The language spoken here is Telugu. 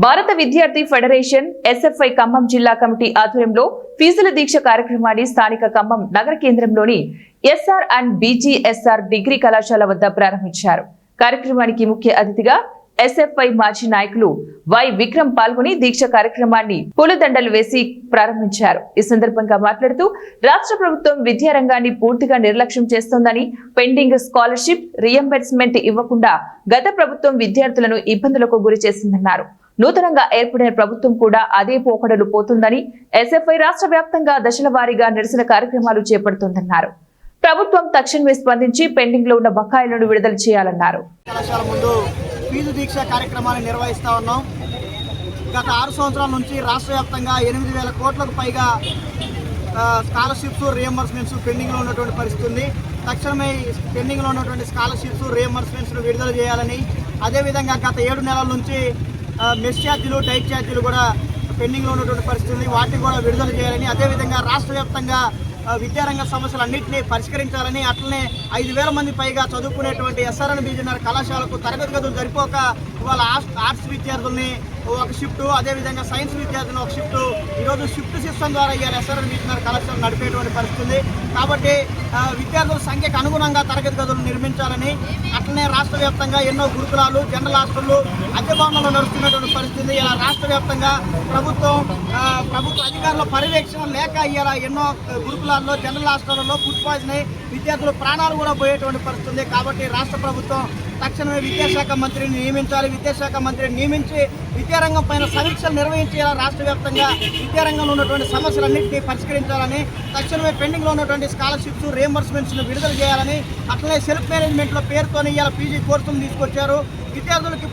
భారత విద్యార్థి ఫెడరేషన్ ఎస్ఎఫ్ఐ ఖమ్మం జిల్లా కమిటీ ఆధ్వర్యంలో ఫీజుల దీక్ష కార్యక్రమాన్ని స్థానిక ఖమ్మం నగర కేంద్రంలోని ఎస్ఆర్ అండ్ బీజీఎస్ఆర్ డిగ్రీ కళాశాల వద్ద ప్రారంభించారు. కార్యక్రమానికి ముఖ్య అతిథిగా ఎస్ఎఫ్ఐ మాజీ నాయకులు వై విక్రమ్ పాల్గొని దీక్ష కార్యక్రమాన్ని పూలదండలు వేసి ప్రారంభించారు. ఈ సందర్భంగా మాట్లాడుతూ రాష్ట్ర ప్రభుత్వం విద్యారంగాన్ని పూర్తిగా నిర్లక్ష్యం చేస్తోందని, పెండింగ్ స్కాలర్షిప్ రియంబర్స్మెంట్ ఇవ్వకుండా గత ప్రభుత్వం విద్యార్థులను ఇబ్బందులకు గురి చేసిందన్నారు. నూతనంగా ఏర్పడిన ప్రభుత్వం కూడా అదే పోకడలు పోతుందని, ఎస్ఎఫ్ఐ రాష్ట్ర వ్యాప్తంగా దశల వారీగా నిరసన కార్యక్రమాలు చేపడుతోందన్నారు. ప్రభుత్వం తక్షణమే స్పందించి పెండింగ్ లో ఉన్న బకాయిలను విడుదల చేయాలన్నారు. ఫీజు దీక్ష కార్యక్రమాన్ని నిర్వహిస్తా ఉన్నాం. గత 6 సంవత్సరాల నుంచి రాష్ట్ర వ్యాప్తంగా 8,000 కోట్లకు పైగా స్కాలర్షిప్స్ రియంబర్స్మెంట్స్ పెండింగ్లో ఉన్నటువంటి పరిస్థితి ఉంది. తక్షణమే పెండింగ్లో ఉన్నటువంటి స్కాలర్షిప్స్ రియంబర్స్మెంట్స్ను విడుదల చేయాలని, అదేవిధంగా గత 7 నెలల నుంచి మెస్ ఛార్జీలు డైట్ ఛార్జీలు కూడా పెండింగ్లో ఉన్నటువంటి పరిస్థితి ఉంది. వాటిని కూడా విడుదల చేయాలని, అదేవిధంగా రాష్ట్ర వ్యాప్తంగా విద్యారంగ సమస్యలన్నింటినీ పరిష్కరించాలని, అట్లనే 5,000 మంది పైగా చదువుకునేటువంటి ఎస్ఆర్ అండ్ బీజీఎస్ఆర్ కళాశాలకు తరగతి గదులు సరిపోక ఇవాళ ఆర్ట్స్ విద్యార్థుల్ని ఒక షిఫ్ట్, అదేవిధంగా సైన్స్ విద్యార్థులను ఒక షిఫ్ట్, ఈరోజు షిఫ్ట్ సిస్టమ్ ద్వారా ఇవాళ ఎస్ఆర్ అండ్ బీజీఎస్ఆర్ కళాశాల నడిపేటువంటి పరిస్థితి ఉంది. కాబట్టి విద్యార్థుల సంఖ్యకు అనుగుణంగా తరగతి గదులు నిర్మించాలని, అట్లనే రాష్ట్ర వ్యాప్తంగా ఎన్నో గురుకులాలు, జనరల్ హాస్టళ్లు అద్దె భవనంలో నడుస్తున్నటువంటి పరిస్థితి. ఇలా రాష్ట్ర వ్యాప్తంగా ప్రభుత్వ అధికారుల పర్యవేక్షణ లేక ఇలా ఎన్నో గురుకులాల్లో, జనరల్ హాస్టళ్లలో ఫుడ్ పాయిజన్ అయి విద్యార్థుల ప్రాణాలు కూడా పోయేటువంటి పరిస్థితి ఉంది. కాబట్టి రాష్ట్ర ప్రభుత్వం తక్షణమే విద్యాశాఖ మంత్రిని నియమించాలి. విద్యాశాఖ మంత్రిని నియమించి విద్యారంగం పైన సమీక్షలు నిర్వహించి రాష్ట్ర వ్యాప్తంగా విద్యారంగంలో ఉన్నటువంటి సమస్యలన్నింటినీ పరిష్కరించాలని, తక్షణమే పెండింగ్లో ఉన్నటువంటి స్కాలర్షిప్స్ రియంబర్స్మెంట్స్ను విడుదల చేయాలని, అట్లనే సెల్ఫ్ మేనేజ్మెంట్లో పేరుతోని ఇలా పీజీ కోర్సులు తీసుకొచ్చారు. విద్యార్థులకి